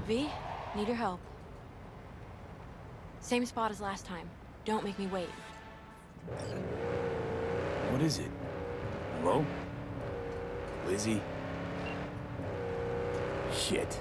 V, need your help. Same spot as last time. Don't make me wait. What is it? Hello? Lizzie? Shit.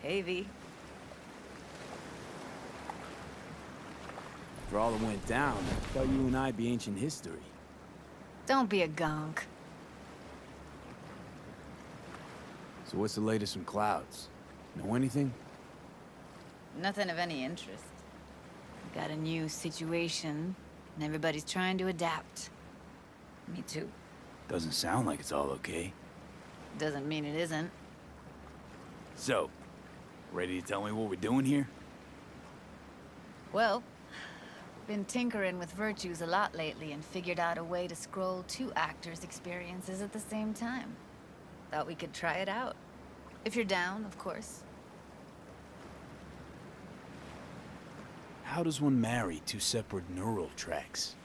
Hey, V. After all that went down, I thought you and I'd be ancient history. Don't be a gonk. So what's the latest from Clouds? Know anything? Nothing of any interest. Got a new situation, and everybody's trying to adapt. Me too. Doesn't sound like it's all okay. Doesn't mean it isn't. So, ready to tell me what we're doing here? Well, been tinkering with virtues a lot lately and figured out a way to scroll two actors' experiences at the same time. Thought we could try it out. If you're down, of course. How does one marry two separate neural tracks?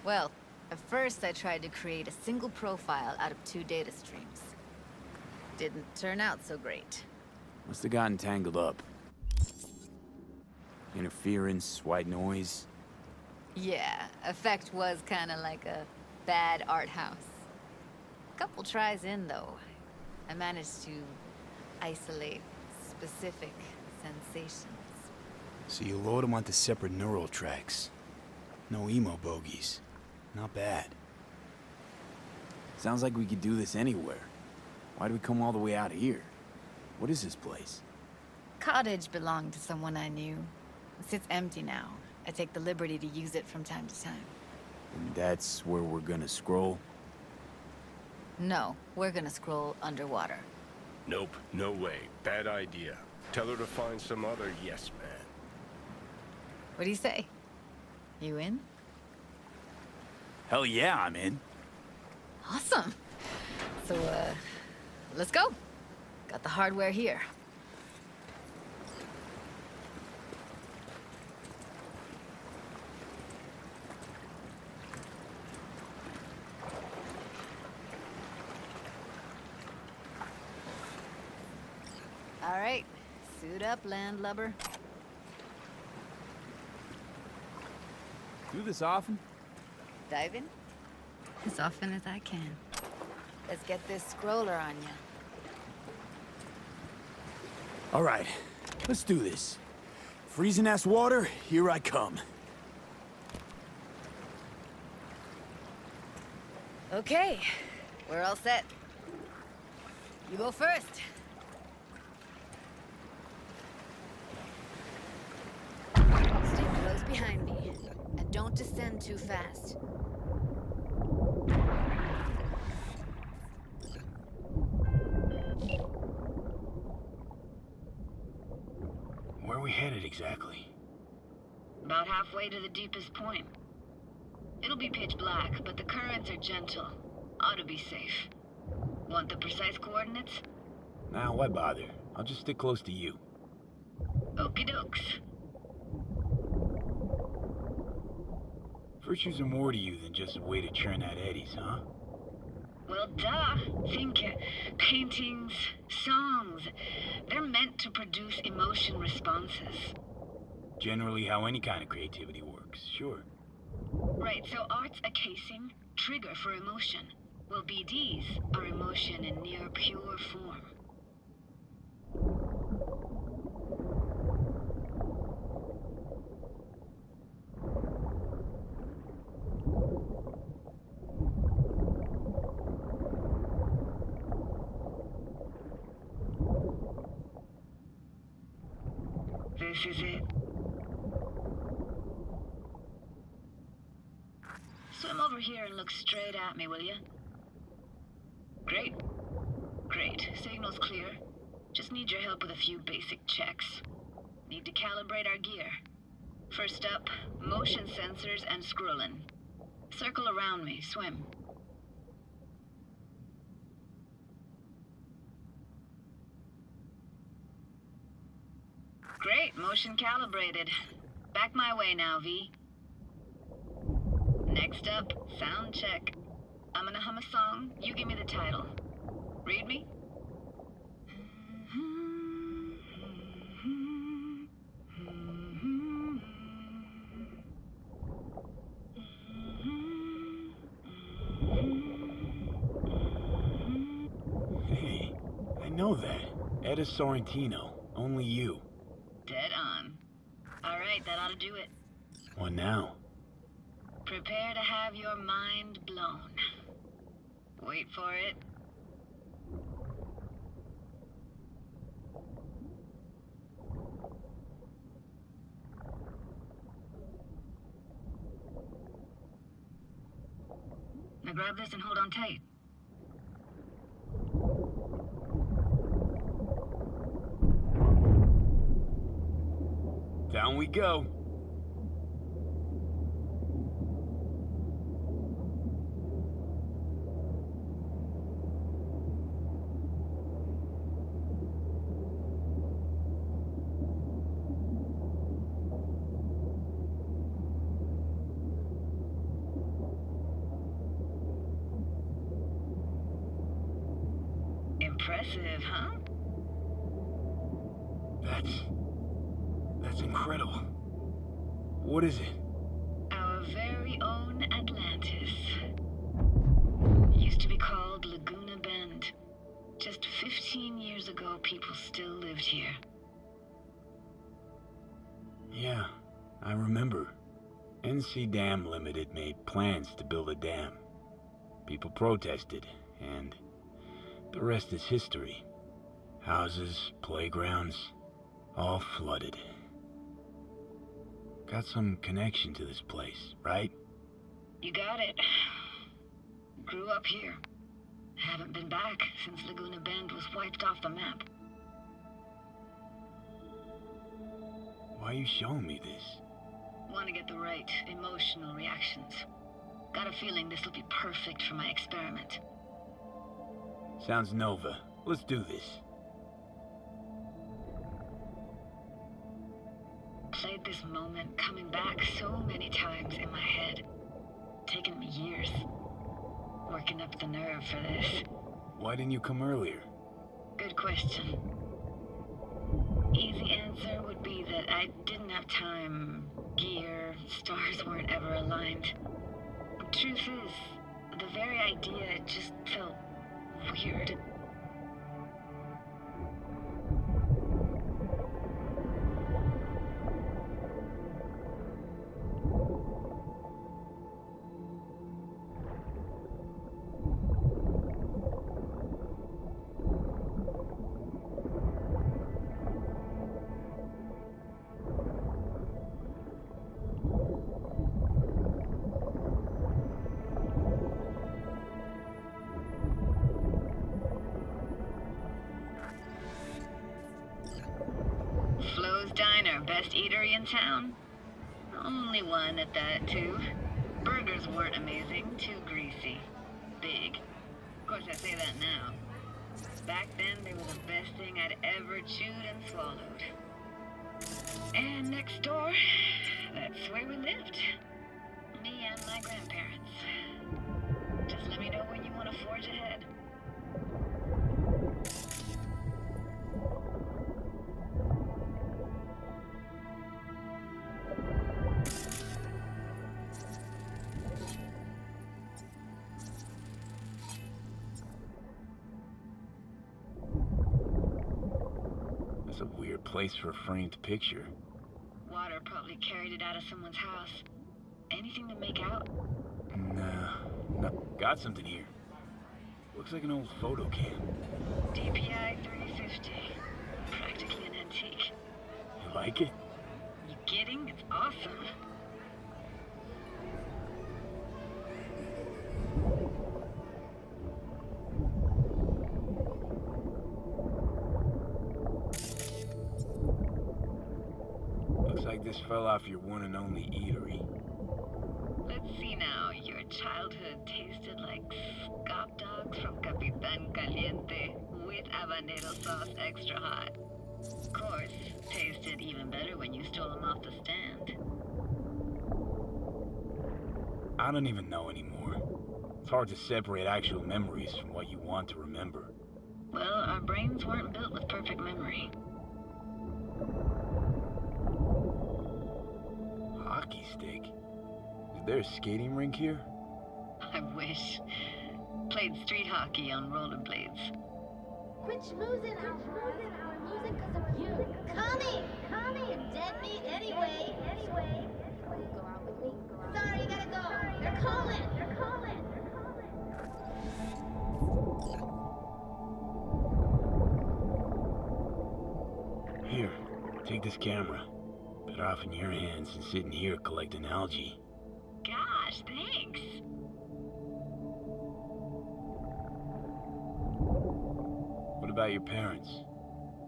Well, at first I tried to create a single profile out of two data streams. Didn't turn out so great. Must have gotten tangled up. Interference, white noise. Yeah, effect was kinda like a bad art house. Couple tries in, though, I managed to isolate specific sensations. So you load them onto separate neural tracks. No emo bogies. Not bad. Sounds like we could do this anywhere. Why do we come all the way out here? What is this place? Cottage belonged to someone I knew. It sits empty now. I take the liberty to use it from time to time. And that's where we're gonna scroll? No, we're gonna scroll underwater. Nope, no way. Bad idea. Tell her to find some other yes man. What do you say? You in? Hell yeah, I'm in. Awesome. So, let's go. Got the hardware here. All right, suit up, landlubber. Do this often? Dive in? As often as I can. Let's get this scroller on you. All right, let's do this. Freezing-ass water, here I come. Okay, we're all set. You go first. Stay close behind me, and don't descend too fast. Where are we headed exactly? About halfway to the deepest point. It'll be pitch black, but the currents are gentle. Ought to be safe. Want the precise coordinates? Nah, why bother? I'll just stick close to you. Okie dokes. Virtues are more to you than just a way to churn out eddies, huh? Well, duh. Think paintings, songs. They're meant to produce emotion responses. Generally how any kind of creativity works, sure. Right, so art's a casing, trigger for emotion. Well, BDs are emotion in near pure form. This is it. Swim over here and look straight at me, will you? Great. Great. Signal's clear. Just need your help with a few basic checks. Need to calibrate our gear. First up, motion sensors and scrolling. Circle around me. Swim. Great. Motion calibrated. Back my way now, V. Next up, sound check. I'm gonna hum a song. You give me the title. Read me? Hey, I know that. Etta Sorrentino. Only you. Dead on. All right, that ought to do it. What now? Prepare to have your mind blown. Wait for it. Now grab this and hold on tight. Down we go. Impressive, huh? That's incredible. What is it? Our very own Atlantis. Used to be called Laguna Bend. Just 15 years ago, people still lived here. Yeah, I remember. NC Dam Limited made plans to build a dam. People protested, and the rest is history. Houses, playgrounds, all flooded. Got some connection to this place, right? You got it. Grew up here. Haven't been back since Laguna Bend was wiped off the map. Why are you showing me this? Want to get the right emotional reactions. Got a feeling this will be perfect for my experiment. Sounds Nova. Let's do this. Played this moment coming back so many times in my head. Taken me years. Working up the nerve for this. Why didn't you come earlier? Good question. Easy answer would be that I didn't have time. Gear, stars weren't ever aligned. Truth is, the very idea just felt weird. Flo's Diner, best eatery in town? Only one at that, too. Burgers weren't amazing, too greasy. Big. Of course, I say that now. Back then, they were the best thing I'd ever chewed and swallowed. And next door, that's where we lived. Me and my grandparents. Just let me know when you want to forge ahead. place for a framed picture. Water probably carried it out of someone's house. Anything to make out? No. Got something here. Looks like an old photo cam. DPI 350. Practically an antique. You like it? You kidding? It's awesome. Looks like this fell off your one and only eatery. Let's see now. Your childhood tasted like scop dogs from Capitan Caliente with habanero sauce extra hot. Of course, tasted even better when you stole them off the stand. I don't even know anymore. It's hard to separate actual memories from what you want to remember. Well, our brains weren't built with perfect memory. Hockey stick? Is there a skating rink here? I wish. Played street hockey on rollerblades. Quit schmoozing, Alvarez. We're losing because of you. Coming! Dead meat anyway. Go out with me. Sorry, you gotta go. They're calling. Here, take this camera. Better off in your hands than sitting here collecting algae. Gosh, thanks. What about your parents?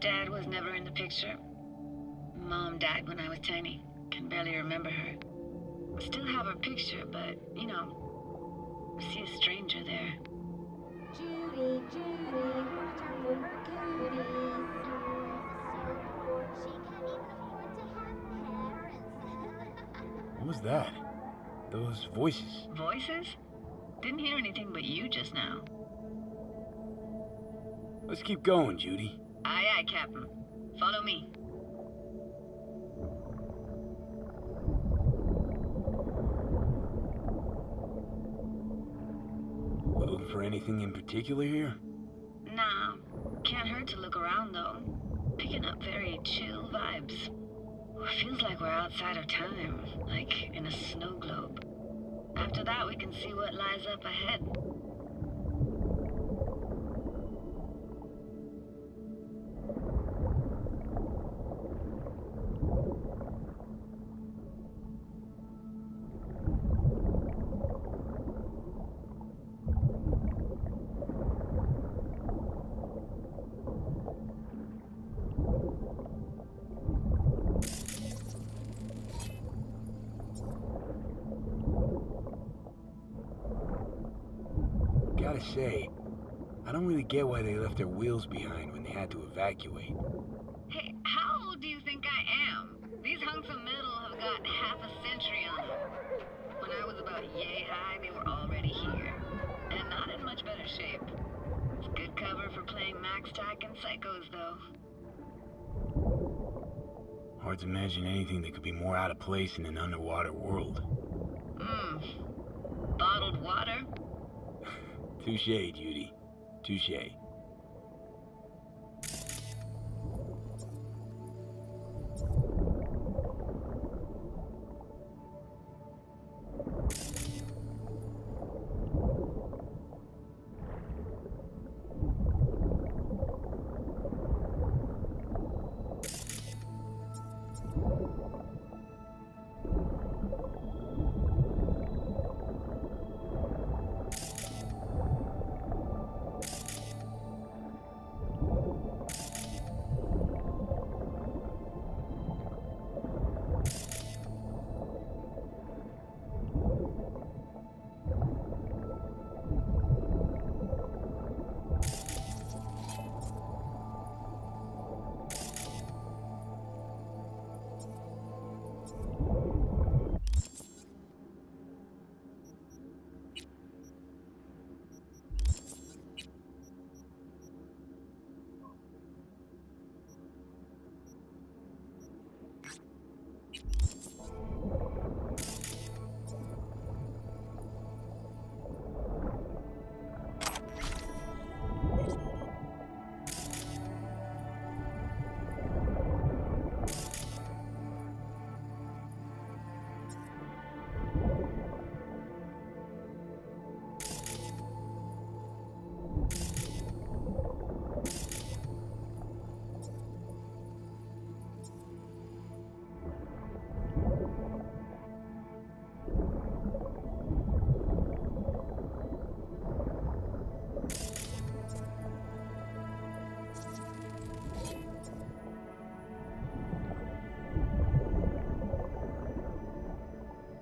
Dad was never in the picture. Mom died when I was tiny. Can barely remember her. Still have her picture, but, you know, see a stranger there. Judy, watch out for her cuties. She can't even afford to have parents. What was that? Those voices. Voices? Didn't hear anything but you just now. Let's keep going, Judy. Aye, aye, Captain. Follow me. Looking for anything in particular here? Nah, can't hurt to look around though. Picking up very chill vibes. Feels like we're outside of time, like in a snow globe. After that, we can see what lies up ahead. Gotta say, I don't really get why they left their wheels behind when they had to evacuate. Hey, how old do you think I am? These hunks of metal have got half a century on them. When I was about yay high, they were already here. And not in much better shape. It's good cover for playing Max Tack and Psychos, though. Hard to imagine anything that could be more out of place in an underwater world. Bottled water? Touché, Judy. Touché.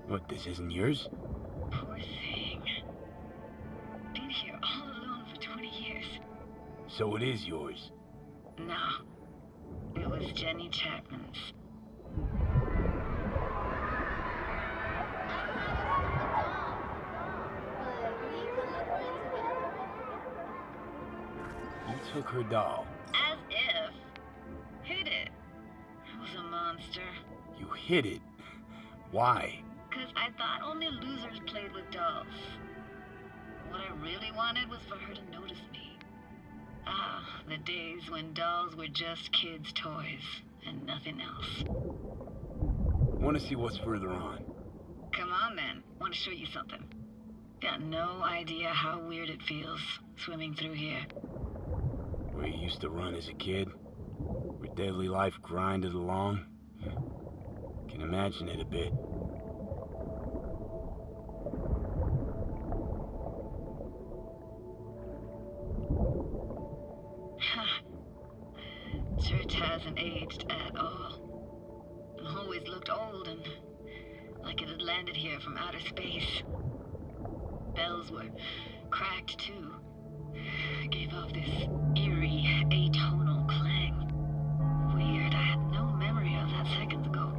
What, this isn't yours? Poor thing. Been here all alone for 20 years. So it is yours. No. It was Jenny Chapman's. You took her doll. As if. Hid it. I was a monster. You hid it. Why? 'Cause I thought only losers played with dolls. What I really wanted was for her to notice me. Ah, the days when dolls were just kids' toys and nothing else. Want to see what's further on? Come on then, want to show you something. Got no idea how weird it feels swimming through here. Where you used to run as a kid? Where daily life grinded along? Can imagine it a bit. Church hasn't aged at all. Always looked old and like it had landed here from outer space. Bells were cracked too. Gave off this eerie, atonal clang. Weird, I had no memory of that seconds ago.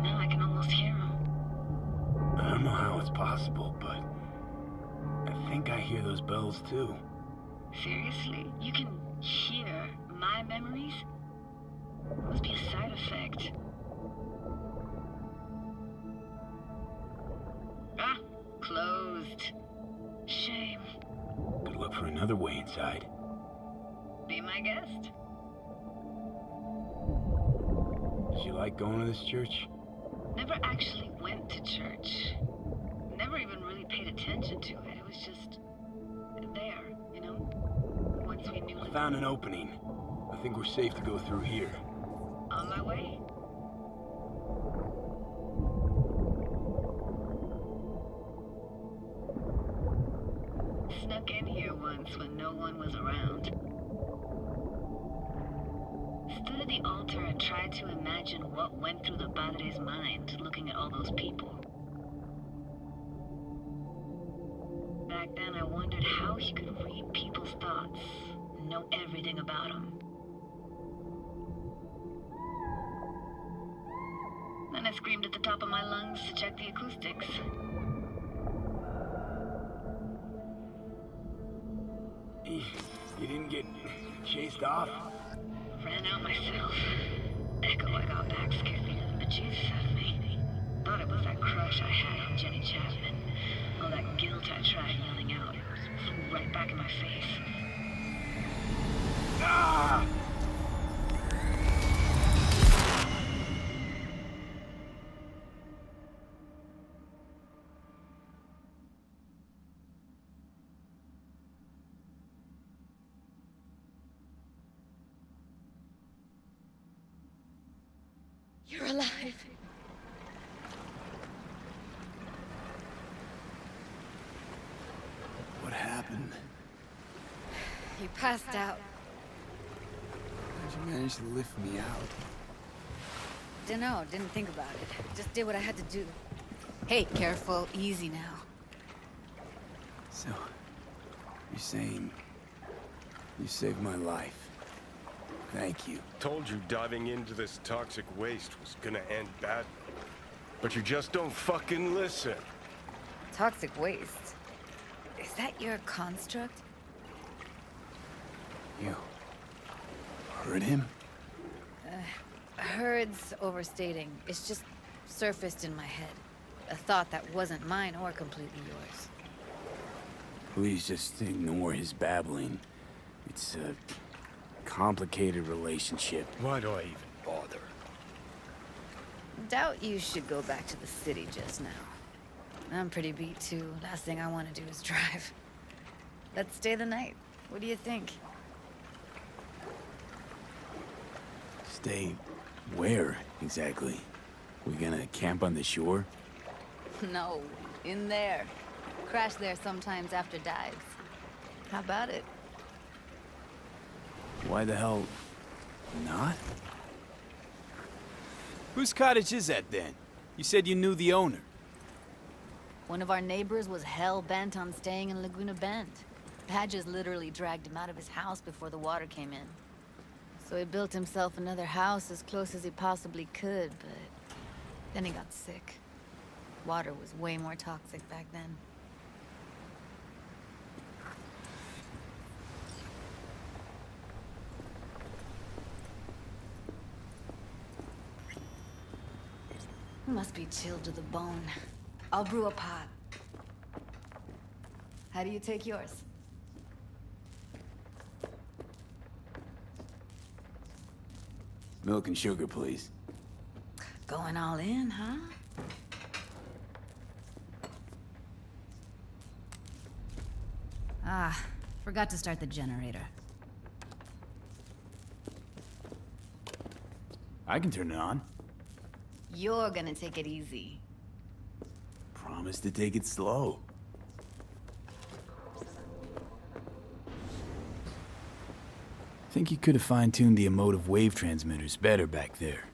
Now I can almost hear them. I don't know how it's possible, but I think I hear those bells too. Seriously? You can hear my memories? Must be a side effect. Ah, closed. Shame. Could look for another way inside. Be my guest. Did you like going to this church? Never actually went to church. Never even really paid attention to it. It was just there, you know? Once we knew. I found an opening. I think we're safe to go through here. On my way. Snuck in here once when no one was around. Stood at the altar and tried to imagine what went through the Padre's mind looking at all those people. Back then I wondered how he could read people's thoughts and know everything about them. Then I screamed at the top of my lungs to check the acoustics. You didn't get chased off? Ran out myself. Echo I got back scared the bejesus out of me. Thought it was that crush I had on Jenny Chapman. All that guilt I tried yelling out. Flew right back in my face. Ah! You're alive. What happened? You passed out. How'd you manage to lift me out? Dunno, didn't think about it. Just did what I had to do. Hey, careful, easy now. So, you're saying you saved my life. Thank you. Told you diving into this toxic waste was gonna end badly. But you just don't fucking listen. Toxic waste. Is that your construct? You heard him? Heard's overstating. It's just surfaced in my head. A thought that wasn't mine or completely yours. Please just ignore his babbling. It's a complicated relationship. Why do I even bother? Doubt you should go back to the city just now. I'm pretty beat too. Last thing I want to do is drive. Let's stay the night. What do you think? Stay where, exactly? We gonna camp on the shore? No, in there. Crash there sometimes after dives. How about it? Why the hell not? Whose cottage is that then? You said you knew the owner. One of our neighbors was hell-bent on staying in Laguna Bend. Badges literally dragged him out of his house before the water came in. So he built himself another house as close as he possibly could, but then he got sick. Water was way more toxic back then. Must be chilled to the bone. I'll brew a pot. How do you take yours? Milk and sugar, please. Going all in, huh? Ah, forgot to start the generator. I can turn it on. You're gonna take it easy. Promise to take it slow. Think you could have fine-tuned the emotive wave transmitters better back there.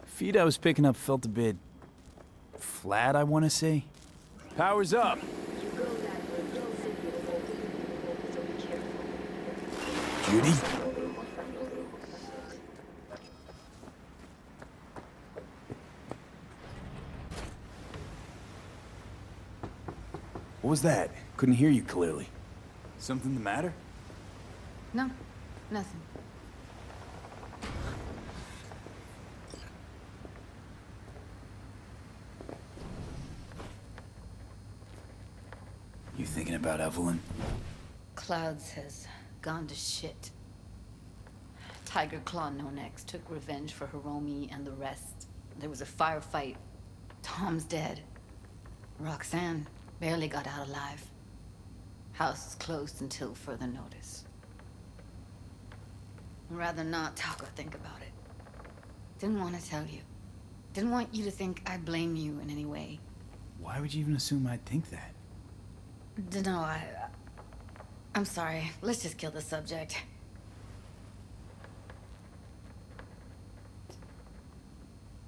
Feed I was picking up felt a bit... flat, I want to say. Power's up! Judy? What was that? Couldn't hear you clearly. Something the matter? No, nothing. You thinking about Evelyn? Clouds has gone to shit. Tiger Claw No Next took revenge for Hiromi and the rest. There was a firefight. Tom's dead. Roxanne barely got out alive. House is closed until further notice. I'd rather not talk or think about it. Didn't want to tell you. Didn't want you to think I blame you in any way. Why would you even assume I'd think that? Dunno, I'm sorry. Let's just kill the subject.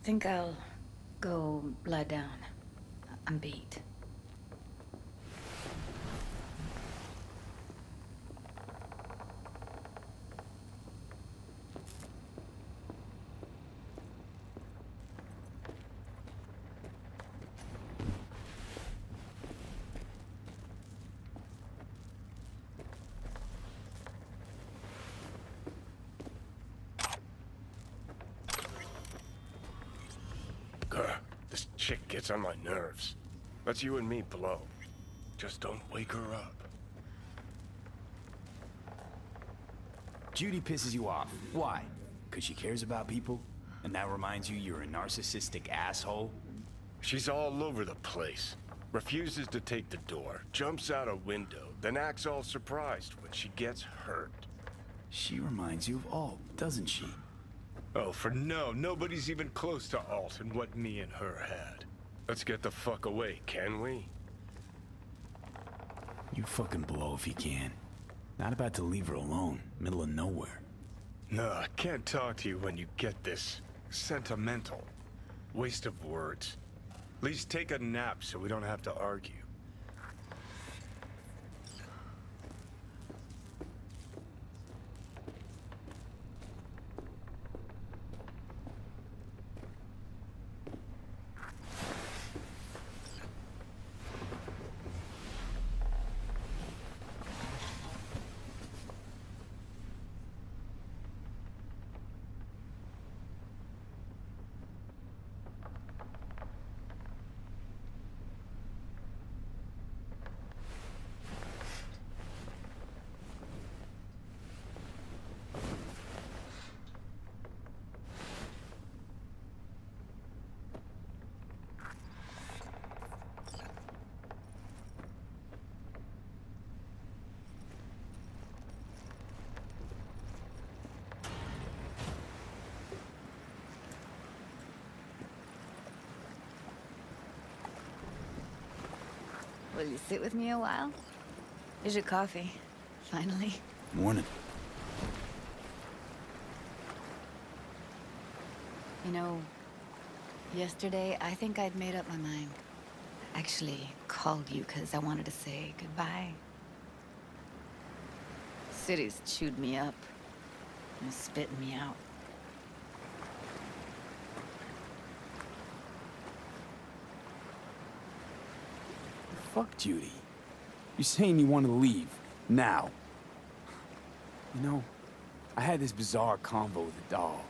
Think I'll go lie down. I'm beat. This chick gets on my nerves. Let's you and me blow. Just don't wake her up. Judy pisses you off. Why? Because she cares about people? And that reminds you you're a narcissistic asshole? She's all over the place. Refuses to take the door, jumps out a window, then acts all surprised when she gets hurt. She reminds you of Alt, doesn't she? Oh, for no, nobody's even close to Alt and what me and her had. Let's get the fuck away, can we? You fucking blow if you can. Not about to leave her alone, middle of nowhere. No, I can't talk to you when you get this sentimental. Waste of words. At least take a nap so we don't have to argue. Will you sit with me a while? Here's your coffee. Finally. Morning. You know, yesterday I think I'd made up my mind. Actually called you because I wanted to say goodbye. City's chewed me up and is spitting me out. Fuck Judy. You're saying you want to leave. Now. You know, I had this bizarre convo with the doll.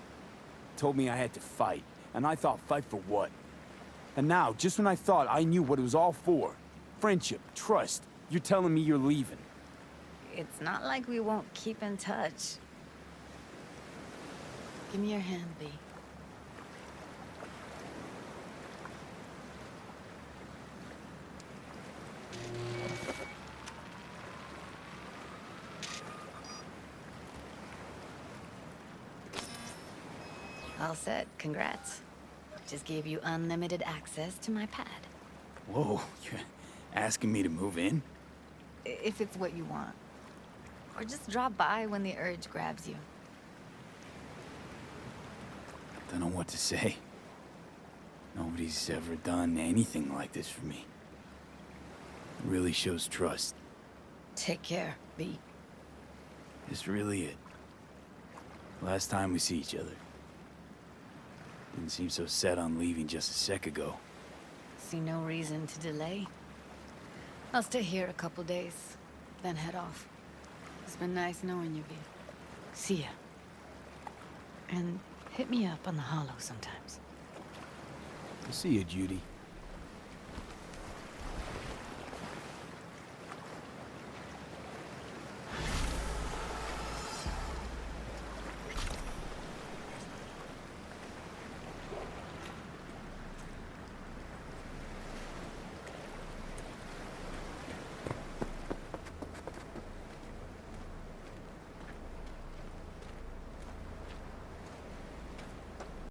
Told me I had to fight. And I thought, fight for what? And now, just when I thought I knew what it was all for, friendship, trust, you're telling me you're leaving. It's not like we won't keep in touch. Give me your hand, B. All set. Congrats. Just gave you unlimited access to my pad. Whoa, you're asking me to move in? If it's what you want. Or just drop by when the urge grabs you. Don't know what to say. Nobody's ever done anything like this for me. It really shows trust. Take care, B. This really it. Last time we see each other. Didn't seem so set on leaving just a sec ago. See no reason to delay. I'll stay here a couple days, then head off. It's been nice knowing you, B. See ya. And hit me up on the holo sometimes. I'll see you, Judy.